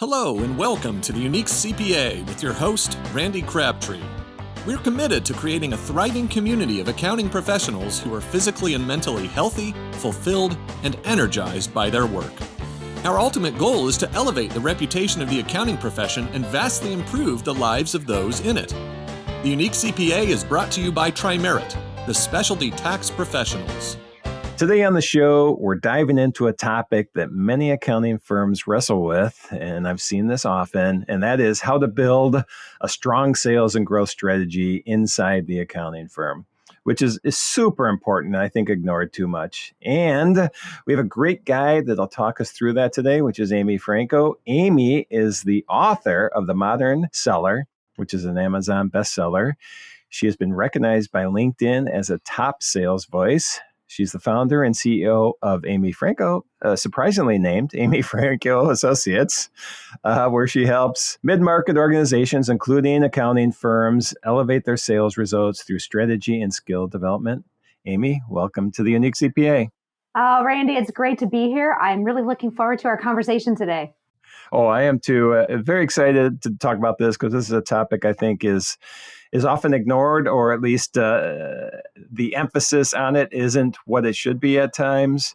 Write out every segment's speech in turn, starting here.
Hello and welcome to the Unique CPA with your host, Randy Crabtree. We're committed to creating a thriving community of accounting professionals who are physically and mentally healthy, fulfilled, and energized by their work. Our ultimate goal is to elevate the reputation of the accounting profession and vastly improve the lives of those in it. The Unique CPA is brought to you by Tri-Merit, the specialty tax professionals. Today on the show, we're diving into a topic that many accounting firms wrestle with, and I've seen this often, and that is how to build a strong sales and growth strategy inside the accounting firm, which is super important and I think ignored too much. And we have a great guy that'll talk us through that today, which is Amy Franco. Amy is the author of The Modern Seller, which is an Amazon bestseller. She has been recognized by LinkedIn as a top sales voice. She's the founder and CEO of Amy Franco, surprisingly named Amy Franco Associates, where she helps mid-market organizations, including accounting firms, elevate their sales results through strategy and skill development. Amy, welcome to the Unique CPA. Oh, Randy, it's great to be here. I'm really looking forward to our conversation today. Oh, I am too. Very excited to talk about this because this is a topic I think is often ignored, or at least the emphasis on it isn't what it should be at times.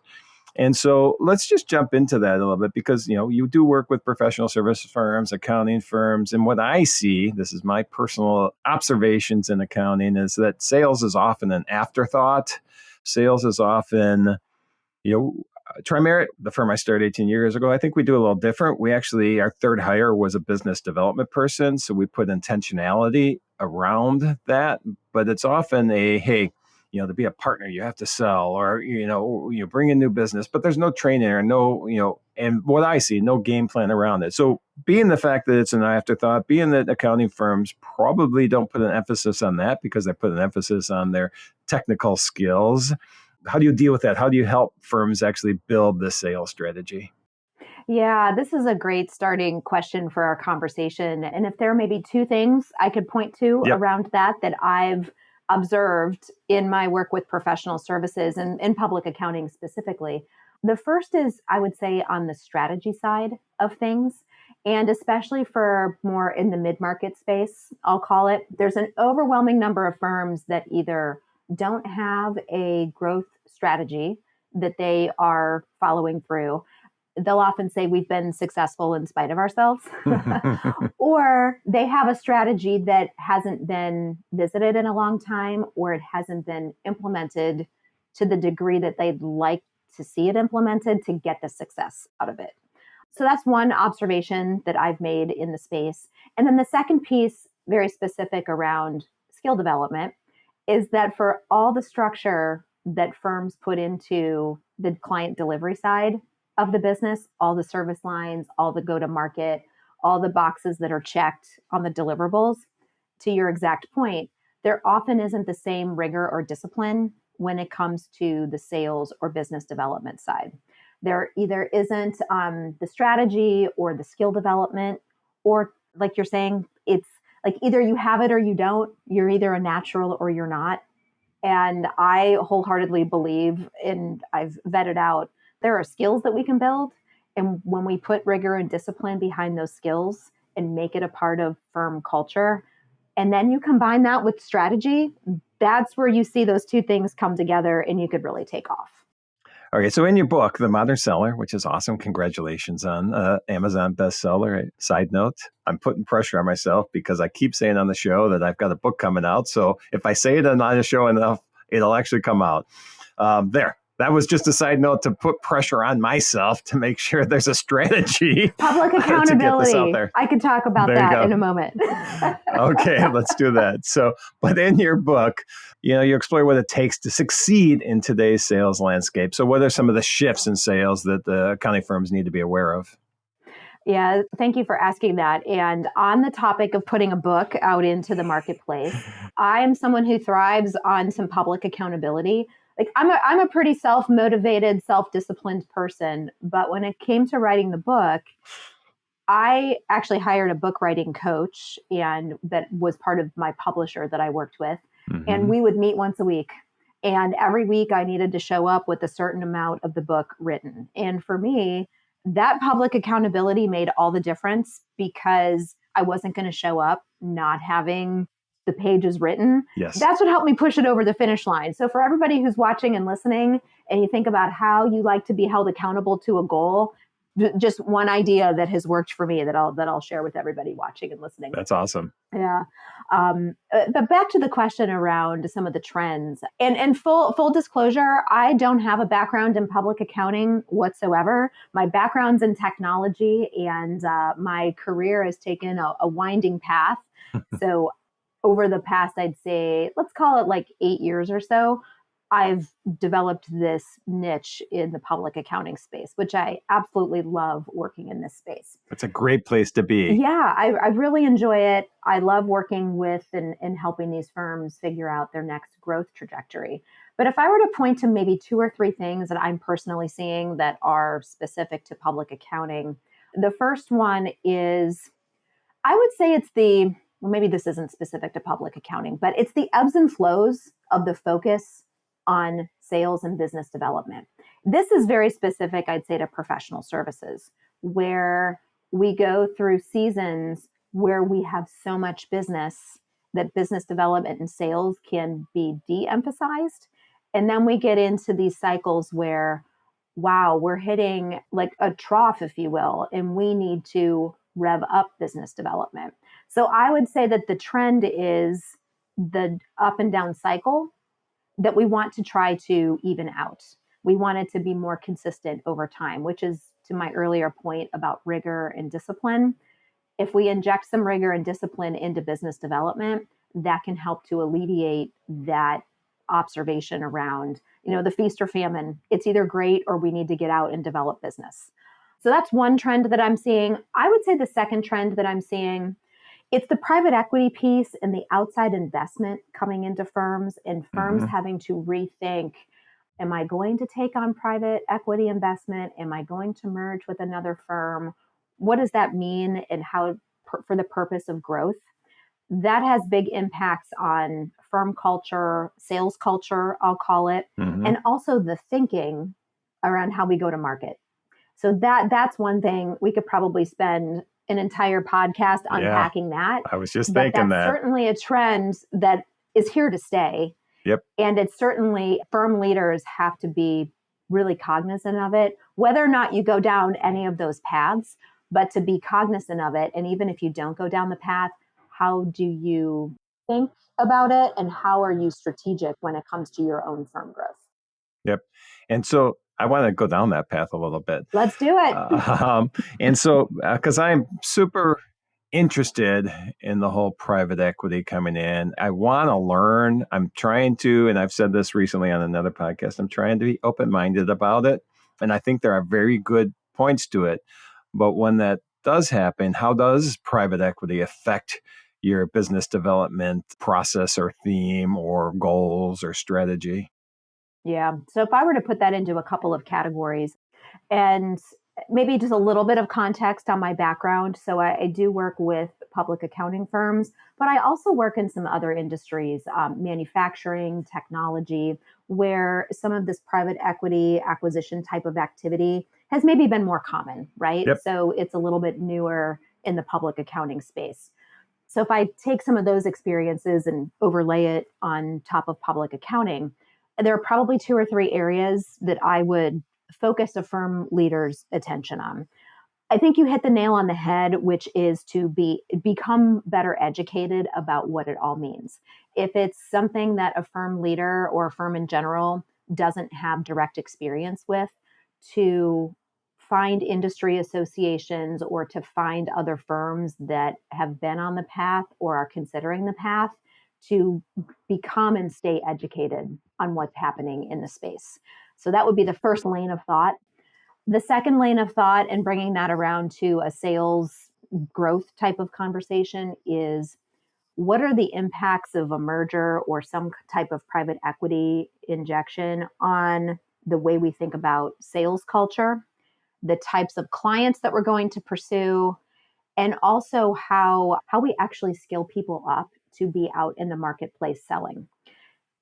And so let's just jump into that a little bit because, you do work with professional service firms, accounting firms. And what I see, this is my personal observations in accounting, is that sales is often an afterthought. Sales is often, Tri-Merit, the firm I started 18 years ago, I think we do a little different. Our third hire was a business development person. So we put intentionality around that, but it's often to be a partner, you have to sell or, you bring in new business, but there's no training or and what I see, no game plan around it. So being the fact that it's an afterthought, being that accounting firms probably don't put an emphasis on that because they put an emphasis on their technical skills. How do you deal with that? How do you help firms actually build the sales strategy? Yeah, this is a great starting question for our conversation. And if there may be two things I could point to around that I've observed in my work with professional services and in public accounting specifically. The first is, I would say, on the strategy side of things. And especially for more in the mid-market space, I'll call it, there's an overwhelming number of firms that either don't have a growth strategy that they are following through. They'll often say we've been successful in spite of ourselves, or they have a strategy that hasn't been visited in a long time, or it hasn't been implemented to the degree that they'd like to see it implemented to get the success out of it. So that's one observation that I've made in the space. And then the second piece, very specific around skill development, is that for all the structure that firms put into the client delivery side of the business, all the service lines, all the go-to-market, all the boxes that are checked on the deliverables, to your exact point, there often isn't the same rigor or discipline when it comes to the sales or business development side. There either isn't the strategy or the skill development, or like you're saying, it's like either you have it or you don't. You're either a natural or you're not. And I wholeheartedly believe, and I've vetted out, there are skills that we can build. And when we put rigor and discipline behind those skills and make it a part of firm culture, and then you combine that with strategy, that's where you see those two things come together and you could really take off. Okay, so in your book, The Modern Seller, which is awesome, congratulations on Amazon bestseller. Side note, I'm putting pressure on myself because I keep saying on the show that I've got a book coming out. So if I say it on the show enough, it'll actually come out. That was just a side note to put pressure on myself to make sure there's a strategy. Public accountability. To get this out there. I could talk about that in a moment. Okay, let's do that. So, but in your book, you explore what it takes to succeed in today's sales landscape. So what are some of the shifts in sales that the accounting firms need to be aware of? Yeah, thank you for asking that. And on the topic of putting a book out into the marketplace, I am someone who thrives on some public accountability. Like I'm a pretty self-motivated, self-disciplined person, but when it came to writing the book, I actually hired a book writing coach, and that was part of my publisher that I worked with. Mm-hmm. And we would meet once a week. And every week I needed to show up with a certain amount of the book written. And for me, that public accountability made all the difference because I wasn't going to show up not having the pages written. Yes. That's what helped me push it over the finish line. So for everybody who's watching and listening, and you think about how you like to be held accountable to a goal, just one idea that has worked for me that I'll share with everybody watching and listening. That's awesome. Yeah. But back to the question around some of the trends, and full disclosure, I don't have a background in public accounting whatsoever. My background's in technology, and my career has taken a winding path. So over the past, I'd say, let's call it like 8 years or so, I've developed this niche in the public accounting space, which I absolutely love working in this space. It's a great place to be. Yeah, I really enjoy it. I love working with and helping these firms figure out their next growth trajectory. But if I were to point to maybe 2 or 3 things that I'm personally seeing that are specific to public accounting, the first one is, I would say it's well, maybe this isn't specific to public accounting, but it's the ebbs and flows of the focus on sales and business development. This is very specific, I'd say, to professional services, where we go through seasons where we have so much business that business development and sales can be de-emphasized. And then we get into these cycles where, wow, we're hitting like a trough, if you will, and we need to rev up business development. So I would say that the trend is the up and down cycle that we want to try to even out. We want it to be more consistent over time, which is to my earlier point about rigor and discipline. If we inject some rigor and discipline into business development, that can help to alleviate that observation around, the feast or famine. It's either great or we need to get out and develop business. So that's one trend that I'm seeing. I would say the second trend that I'm seeing, it's the private equity piece and the outside investment coming into firms and firms having to rethink, am I going to take on private equity investment? Am I going to merge with another firm? What does that mean and how for the purpose of growth? That has big impacts on firm culture, sales culture, I'll call it, and also the thinking around how we go to market. So that's one thing we could probably spend an entire podcast unpacking that. I was just thinking that. That's certainly a trend that is here to stay. Yep. And it's certainly firm leaders have to be really cognizant of it, whether or not you go down any of those paths, but to be cognizant of it. And even if you don't go down the path, how do you think about it? And how are you strategic when it comes to your own firm growth? Yep. And so I want to go down that path a little bit. Let's do it. And so, because I'm super interested in the whole private equity coming in, I want to learn. I'm trying to, and I've said this recently on another podcast, I'm trying to be open-minded about it. And I think there are very good points to it. But when that does happen, how does private equity affect your business development process or theme or goals or strategy? Yeah. So if I were to put that into a couple of categories and maybe just a little bit of context on my background. So I do work with public accounting firms, but I also work in some other industries, manufacturing, technology, where some of this private equity acquisition type of activity has maybe been more common, right? Yep. So it's a little bit newer in the public accounting space. So if I take some of those experiences and overlay it on top of public accounting, there are probably 2 or 3 areas that I would focus a firm leader's attention on. I think you hit the nail on the head, which is to become better educated about what it all means. If it's something that a firm leader or a firm in general doesn't have direct experience with, to find industry associations or to find other firms that have been on the path or are considering the path to become and stay educated on what's happening in the space. So that would be the first lane of thought. The second lane of thought, and bringing that around to a sales growth type of conversation, is what are the impacts of a merger or some type of private equity injection on the way we think about sales culture, the types of clients that we're going to pursue, and also how we actually skill people up to be out in the marketplace selling.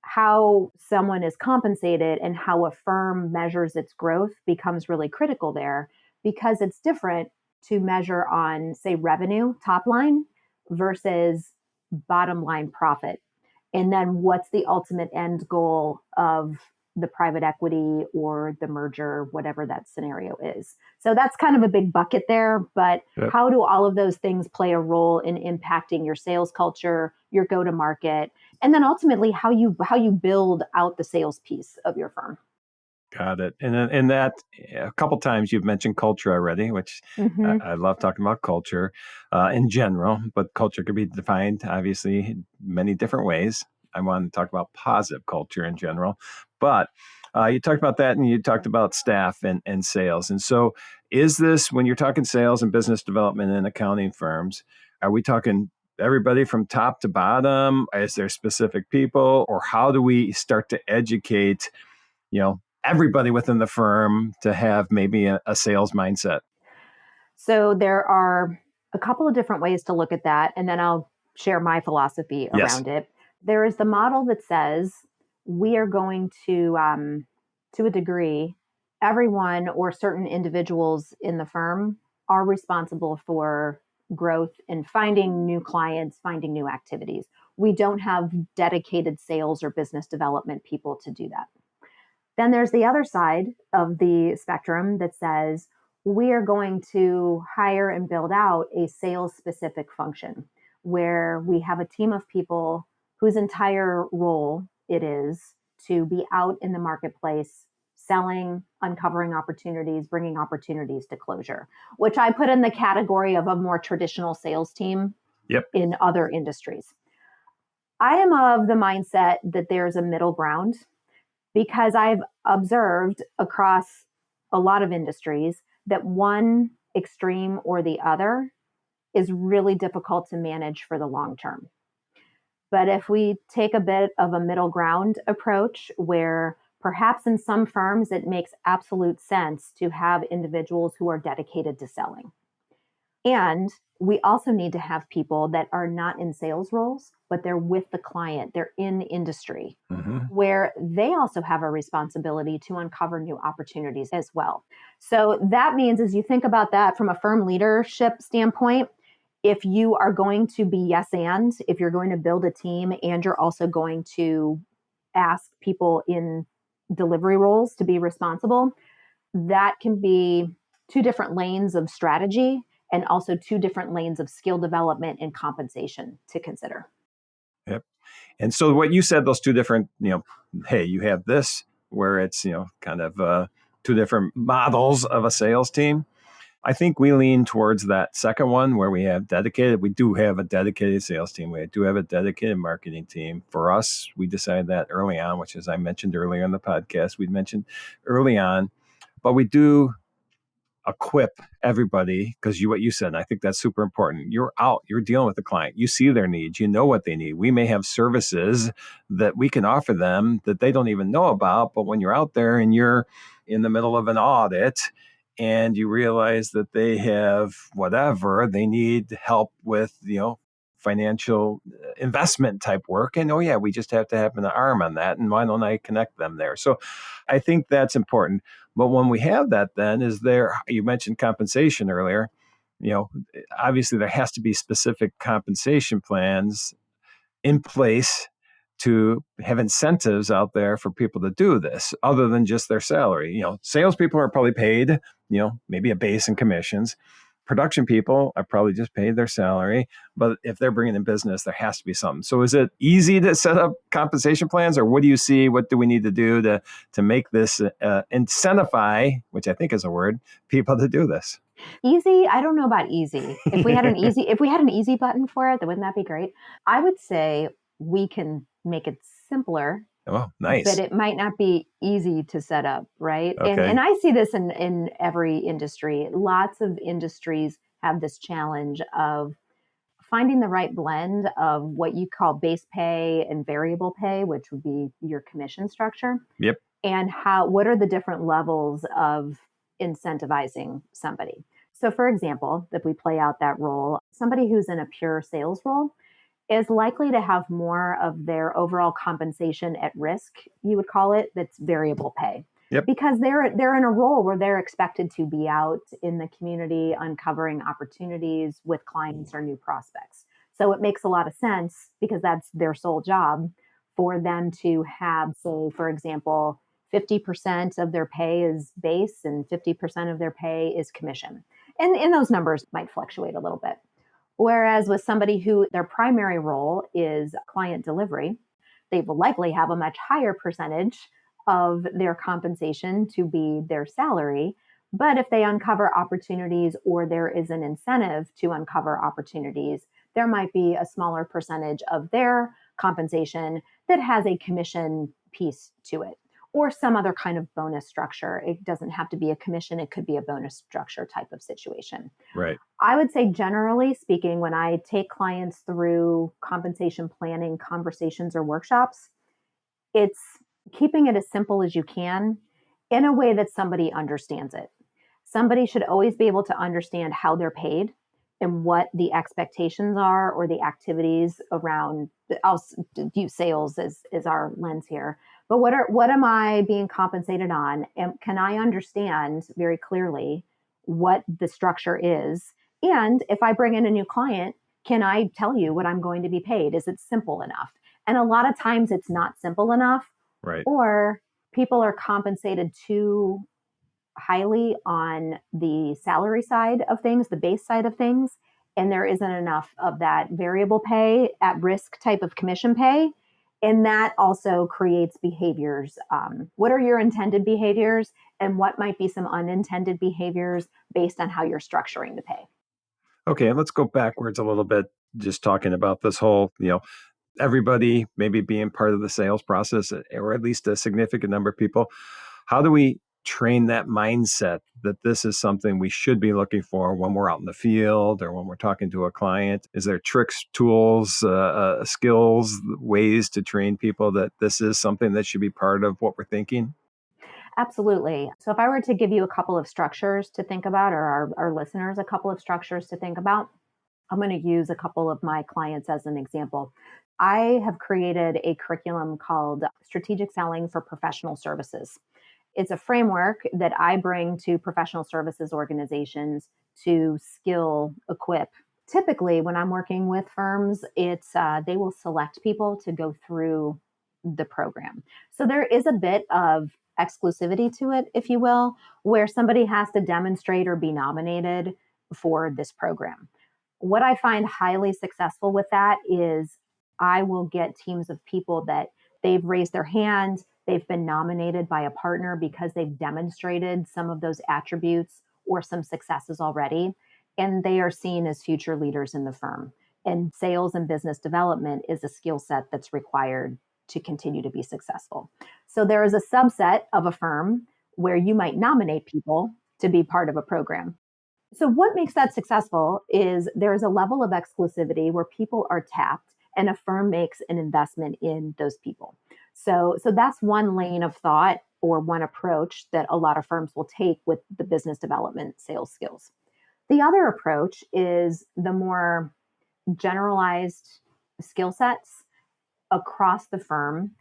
How someone is compensated and how a firm measures its growth becomes really critical there, because it's different to measure on, say, revenue, top line versus bottom line profit. And then what's the ultimate end goal of the private equity or the merger, whatever that scenario is. So that's kind of a big bucket there. But Yep. How do all of those things play a role in impacting your sales culture, your go-to-market, and then ultimately how you build out the sales piece of your firm? Got it. And that a couple times you've mentioned culture already, which I love talking about culture in general, but culture can be defined obviously many different ways. I want to talk about positive culture in general, but you talked about that and you talked about staff and sales. And so is this, when you're talking sales and business development in accounting firms, are we talking everybody from top to bottom? Is there specific people, or how do we start to educate, everybody within the firm to have maybe a sales mindset? So there are a couple of different ways to look at that, and then I'll share my philosophy Yes. around it. There is the model that says we are going to a degree, everyone or certain individuals in the firm are responsible for growth and finding new clients, finding new activities. We don't have dedicated sales or business development people to do that. Then there's the other side of the spectrum that says we are going to hire and build out a sales specific function where we have a team of people whose entire role it is to be out in the marketplace, selling, uncovering opportunities, bringing opportunities to closure, which I put in the category of a more traditional sales team Yep. in other industries. I am of the mindset that there's a middle ground because I've observed across a lot of industries that one extreme or the other is really difficult to manage for the long term. But if we take a bit of a middle ground approach where perhaps in some firms it makes absolute sense to have individuals who are dedicated to selling. And we also need to have people that are not in sales roles, but they're with the client, they're in industry, where they also have a responsibility to uncover new opportunities as well. So that means, as you think about that from a firm leadership standpoint, if you are going to be yes and, if you're going to build a team and you're also going to ask people in delivery roles to be responsible, that can be two different lanes of strategy and also two different lanes of skill development and compensation to consider. Yep. And so what you said, those two different, hey, you have this where it's, kind of two different models of a sales team. I think we lean towards that second one where we do have a dedicated sales team. We do have a dedicated marketing team. For us, we decided that early on, which, as I mentioned earlier in the podcast, we mentioned early on, but we do equip everybody because what you said, and I think that's super important. You're out, you're dealing with the client, you see their needs, you know what they need. We may have services that we can offer them that they don't even know about, but when you're out there and you're in the middle of an audit and you realize that they have whatever they need help with, financial investment type work, and we just have to have an arm on that, and why don't I connect them there? So I think that's important. But when we have that, then you mentioned compensation earlier, obviously there has to be specific compensation plans in place to have incentives out there for people to do this other than just their salary. Salespeople are probably paid, maybe a base and commissions. Production people are probably just paid their salary, but if they're bringing in business, there has to be something. So is it easy to set up compensation plans, or what do you see? What do we need to do to make this incentivize, which I think is a word, people to do this? Easy? I don't know about easy. If we had an easy button for it, then wouldn't that be great? I would say we can make it simpler. Oh, nice. But it might not be easy to set up, right? Okay. And I see this in every industry. Lots of industries have this challenge of finding the right blend of what you call base pay and variable pay, which would be your commission structure. Yep. And what are the different levels of incentivizing somebody? So for example, if we play out that role, somebody who's in a pure sales role is likely to have more of their overall compensation at risk, you would call it, that's variable pay. Yep. because they're in a role where they're expected to be out in the community uncovering opportunities with clients or new prospects. So it makes a lot of sense because that's their sole job for them to have, say, for example, 50% of their pay is base and 50% of their pay is commission. And those numbers might fluctuate a little bit. Whereas with somebody who their primary role is client delivery, they will likely have a much higher percentage of their compensation to be their salary. But if they uncover opportunities or there is an incentive to uncover opportunities, there might be a smaller percentage of their compensation that has a commission piece to it or some other kind of bonus structure. It doesn't have to be a commission, it could be a bonus structure type of situation. Right. I would say, generally speaking, when I take clients through compensation planning conversations or workshops, it's keeping it as simple as you can in a way that somebody understands it. Somebody should always be able to understand how they're paid and what the expectations are or the activities around. I'll use sales as our lens here. But what am I being compensated on? And can I understand very clearly what the structure is? And if I bring in a new client, can I tell you what I'm going to be paid? Is it simple enough? And a lot of times it's not simple enough, Right. or people are compensated too highly on the salary side of things, the base side of things, and there isn't enough of that variable pay at risk type of commission pay. And that also creates behaviors. What are your intended behaviors, and what might be some unintended behaviors based on how you're structuring the pay? Okay, and let's go backwards a little bit, just talking about this whole, everybody maybe being part of the sales process, or at least a significant number of people. How do we train that mindset that this is something we should be looking for when we're out in the field or when we're talking to a client? Is there tricks, tools, skills, ways to train people that this is something that should be part of what we're thinking? Absolutely. So if I were to give you a couple of structures to think about, or our listeners a couple of structures to think about, I'm going to use a couple of my clients as an example. I have created a curriculum called Strategic Selling for Professional Services. It's a framework that I bring to professional services organizations to skill equip. Typically, when I'm working with firms, it's they will select people to go through the program. So there is a bit of exclusivity to it, if you will, where somebody has to demonstrate or be nominated for this program. What I find highly successful with that is I will get teams of people that they've raised their hand, they've been nominated by a partner because they've demonstrated some of those attributes or some successes already, and they are seen as future leaders in the firm. And sales and business development is a skill set that's required to continue to be successful. So there is a subset of a firm where you might nominate people to be part of a program. So what makes that successful is there's a level of exclusivity where people are tapped and a firm makes an investment in those people. So that's one lane of thought or one approach that a lot of firms will take with the business development sales skills. The other approach is the more generalized skill sets across the firm.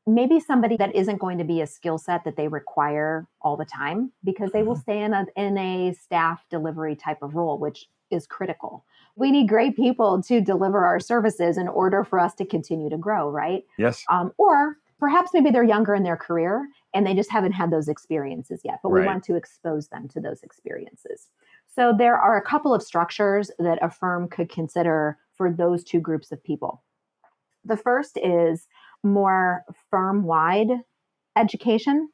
Maybe somebody that isn't going to be a skill set that they require all the time because they will stay in a staff delivery type of role, which is critical. We need great people to deliver our services in order for us to continue to grow, right? Yes. Or perhaps maybe they're younger in their career and they just haven't had those experiences yet, but we Right. want to expose them to those experiences. So there are a couple of structures that a firm could consider for those two groups of people. The first is more firm-wide education,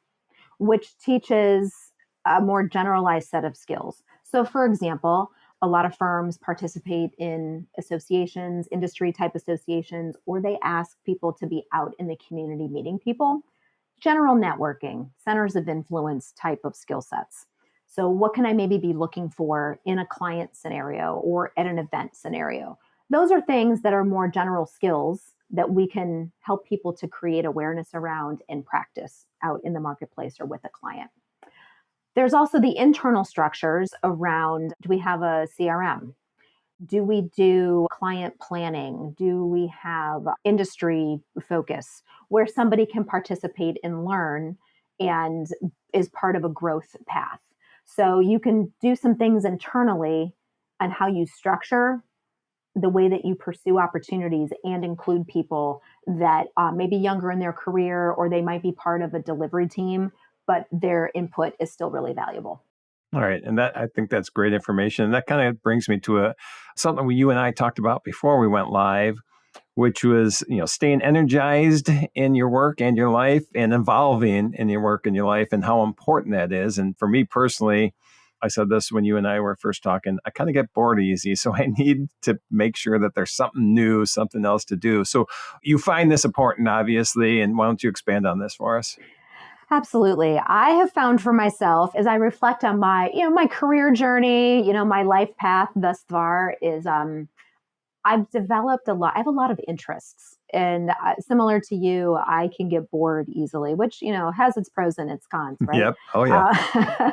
which teaches a more generalized set of skills. So, for example, a lot of firms participate in associations, industry type associations, or they ask people to be out in the community meeting people. General networking, centers of influence type of skill sets. So, what can I maybe be looking for in a client scenario or at an event scenario? Those are things that are more general skills that we can help people to create awareness around and practice out in the marketplace or with a client. There's also the internal structures around, do we have a CRM? Do we do client planning? Do we have industry focus where somebody can participate and learn and is part of a growth path. So you can do some things internally on how you structure the way that you pursue opportunities and include people that may be younger in their career, or they might be part of a delivery team, but their input is still really valuable. All right. And I think that's great information. And that kind of brings me to something you and I talked about before we went live, which was, staying energized in your work and your life and evolving in your work and your life and how important that is. And for me personally, I said this when you and I were first talking, I kind of get bored easy. So I need to make sure that there's something new, something else to do. So you find this important, obviously. And why don't you expand on this for us? Absolutely. I have found for myself as I reflect on my career journey, my life path thus far is, I've developed I have a lot of interests, and similar to you, I can get bored easily, which, has its pros and its cons, right? Yep. Oh yeah.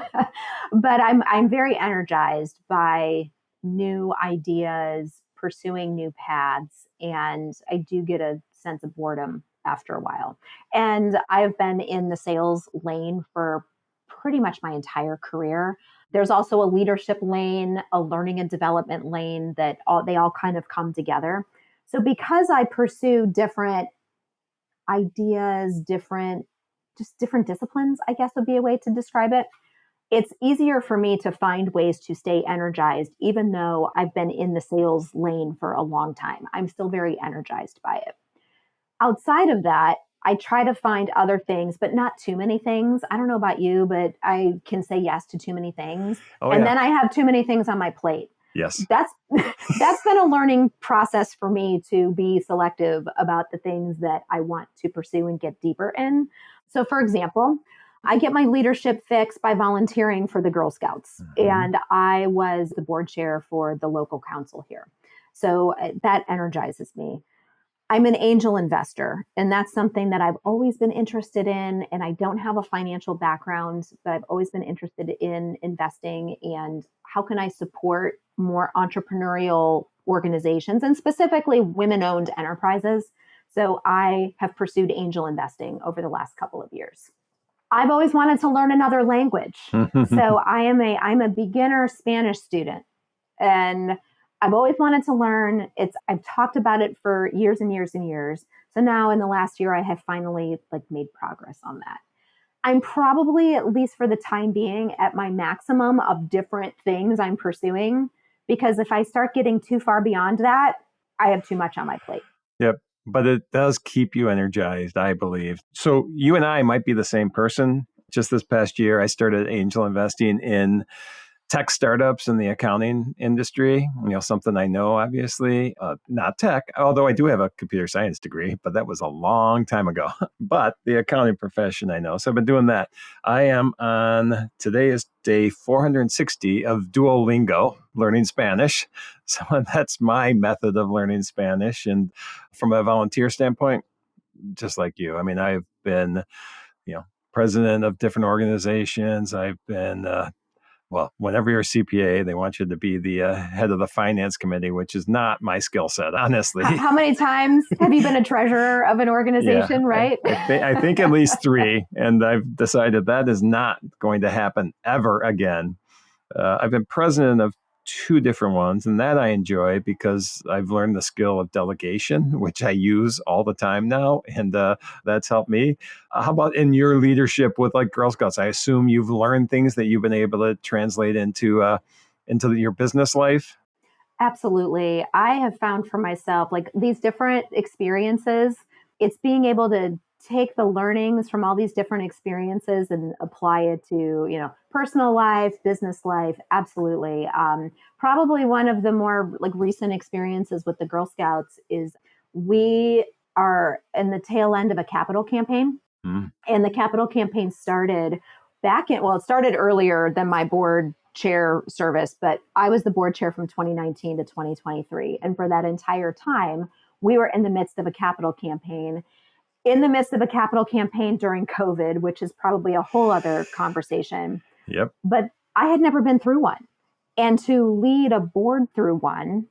But I'm very energized by new ideas, pursuing new paths, and I do get a sense of boredom after a while. And I've been in the sales lane for pretty much my entire career. There's also a leadership lane, a learning and development lane that they all kind of come together. So because I pursue different ideas, different disciplines, I guess would be a way to describe it, it's easier for me to find ways to stay energized, even though I've been in the sales lane for a long time. I'm still very energized by it. Outside of that, I try to find other things, but not too many things. I don't know about you, but I can say yes to too many things. And then I have too many things on my plate. Yes. That's been a learning process for me to be selective about the things that I want to pursue and get deeper in. So for example, I get my leadership fix by volunteering for the Girl Scouts. Mm-hmm. And I was the board chair for the local council here. So that energizes me. I'm an angel investor, and that's something that I've always been interested in. And I don't have a financial background, but I've always been interested in investing and how can I support more entrepreneurial organizations and specifically women-owned enterprises. So I have pursued angel investing over the last couple of years. I've always wanted to learn another language. So I'm a beginner Spanish student, and I've always wanted to learn. I've talked about it for years and years and years. So now in the last year, I have finally made progress on that. I'm probably, at least for the time being, at my maximum of different things I'm pursuing, because if I start getting too far beyond that, I have too much on my plate. Yep. But it does keep you energized, I believe. So you and I might be the same person. Just this past year, I started angel investing in tech startups in the accounting industry, something I know, obviously, not tech, although I do have a computer science degree, but that was a long time ago. But the accounting profession I know. So I've been doing that. Today is day 460 of Duolingo, learning Spanish. So that's my method of learning Spanish. And from a volunteer standpoint, just like you, I've been, president of different organizations. I've been, whenever you're a CPA, they want you to be the head of the finance committee, which is not my skill set, honestly. How many times have you been a treasurer of an organization, right? I think at least 3. And I've decided that is not going to happen ever again. I've been president of 2 different ones, and that I enjoy because I've learned the skill of delegation, which I use all the time now, and that's helped me. How about in your leadership with Girl Scouts? I assume you've learned things that you've been able to translate into your business life? Absolutely. I have found for myself, these different experiences, it's being able to take the learnings from all these different experiences and apply it to, personal life, business life. Absolutely. Probably one of the more recent experiences with the Girl Scouts is we are in the tail end of a capital campaign. Mm. And the capital campaign started it started earlier than my board chair service, but I was the board chair from 2019 to 2023. And for that entire time, we were in the midst of a capital campaign. In the midst of a capital campaign during COVID, which is probably a whole other conversation. Yep. But I had never been through one. And to lead a board through one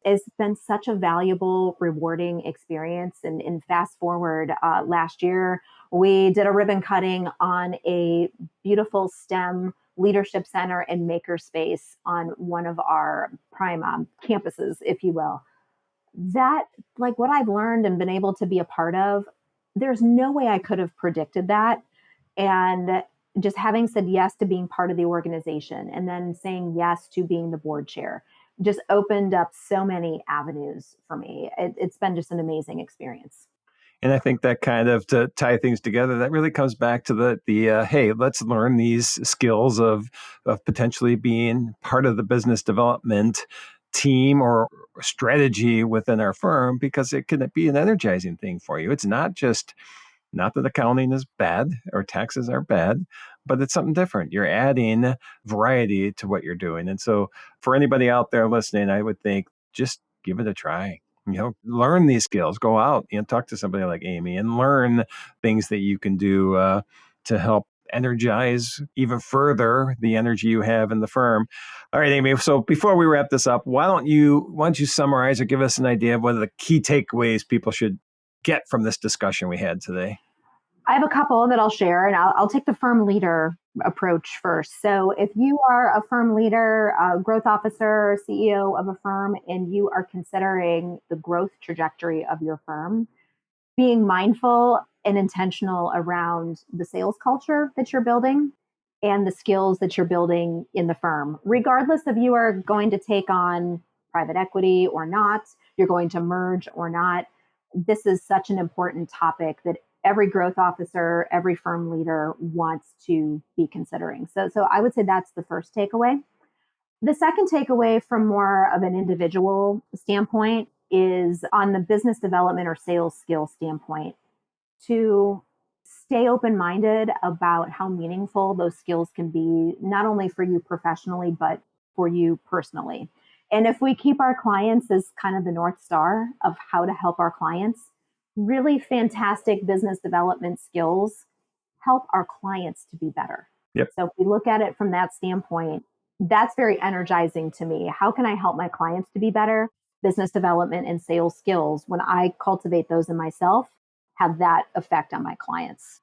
has been such a valuable, rewarding experience. And fast forward last year, We did a ribbon cutting on a beautiful STEM leadership center and makerspace on one of our prime campuses, if you will. That, like what I've learned and been able to be a part of, there's no way I could have predicted that. And just having said yes to being part of the organization and then saying yes to being the board chair just opened up so many avenues for me. It's been just an amazing experience. And I think that kind of, to tie things together, that really comes back to the hey, let's learn these skills of potentially being part of the business development team or strategy within our firm, because it can be an energizing thing for you. It's not that accounting is bad or taxes are bad, but it's something different. You're adding variety to what you're doing. And so for anybody out there listening, I would think just give it a try. Learn these skills, go out and talk to somebody like Amy and learn things that you can do to help energize even further the energy you have in the firm. All right, Amy. So before we wrap this up, why don't you summarize or give us an idea of what are the key takeaways people should get from this discussion we had today? I have a couple that I'll share, and I'll take the firm leader approach first. So if you are a firm leader, a growth officer, CEO of a firm, and you are considering the growth trajectory of your firm, being mindful and intentional around the sales culture that you're building and the skills that you're building in the firm, regardless of you are going to take on private equity or not, you're going to merge or not. This is such an important topic that every growth officer, every firm leader wants to be considering. So I would say that's the first takeaway. The second takeaway from more of an individual standpoint is on the business development or sales skill standpoint, to stay open-minded about how meaningful those skills can be, not only for you professionally, but for you personally. And if we keep our clients as kind of the North Star of how to help our clients, really fantastic business development skills help our clients to be better. Yep. So if we look at it from that standpoint, that's very energizing to me. How can I help my clients to be better? Business development and sales skills, when I cultivate those in myself, have that effect on my clients.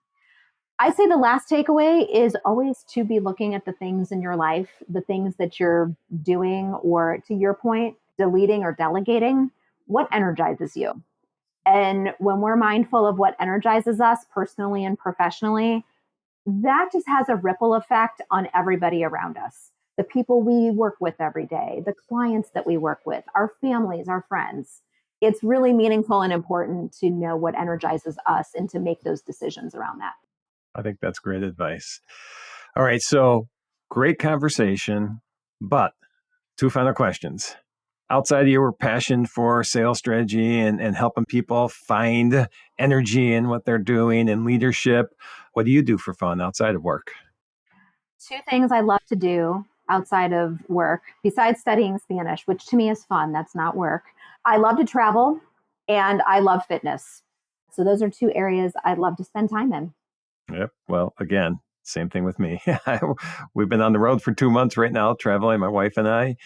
I say the last takeaway is always to be looking at the things in your life, the things that you're doing, or to your point, deleting or delegating, what energizes you. And when we're mindful of what energizes us personally and professionally, that just has a ripple effect on everybody around us. The people we work with every day, the clients that we work with, our families, our friends. It's really meaningful and important to know what energizes us and to make those decisions around that. I think that's great advice. All right. So great conversation, but 2 final questions. Outside of your passion for sales strategy and helping people find energy in what they're doing and leadership, what do you do for fun outside of work? 2 things I love to do outside of work, besides studying Spanish, which to me is fun. That's not work. I love to travel and I love fitness. So those are 2 areas I'd love to spend time in. Yep. Well, again, same thing with me. We've been on the road for 2 months right now, traveling, my wife and I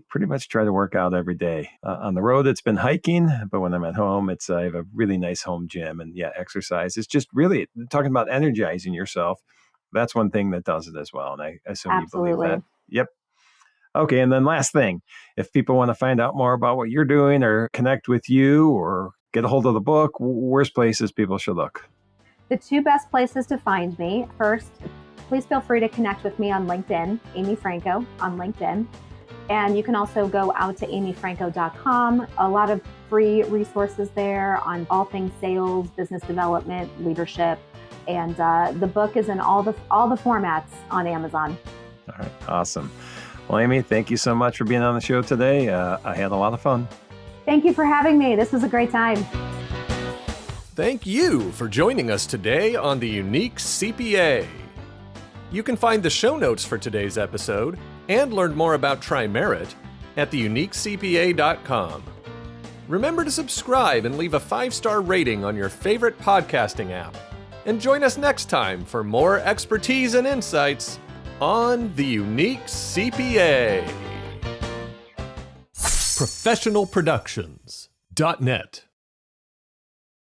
pretty much try to work out every day. On the road, it's been hiking, but when I'm at home, I have a really nice home gym, and exercise. It's just really talking about energizing yourself. That's one thing that does it as well. And I assume Absolutely. You believe that. Yep. Okay. And then last thing, if people want to find out more about what you're doing or connect with you or get a hold of the book, where's places people should look? The 2 best places to find me. First, please feel free to connect with me on LinkedIn, Amy Franco on LinkedIn. And you can also go out to amyfranco.com. A lot of free resources there on all things sales, business development, leadership. And the book is in all the formats on Amazon. All right. Awesome. Well, Amy, thank you so much for being on the show today. I had a lot of fun. Thank you for having me. This was a great time. Thank you for joining us today on The Unique CPA. You can find the show notes for today's episode and learn more about TriMerit at theuniquecpa.com. Remember to subscribe and leave a 5-star rating on your favorite podcasting app. And join us next time for more expertise and insights on The Unique CPA. ProfessionalProductions.net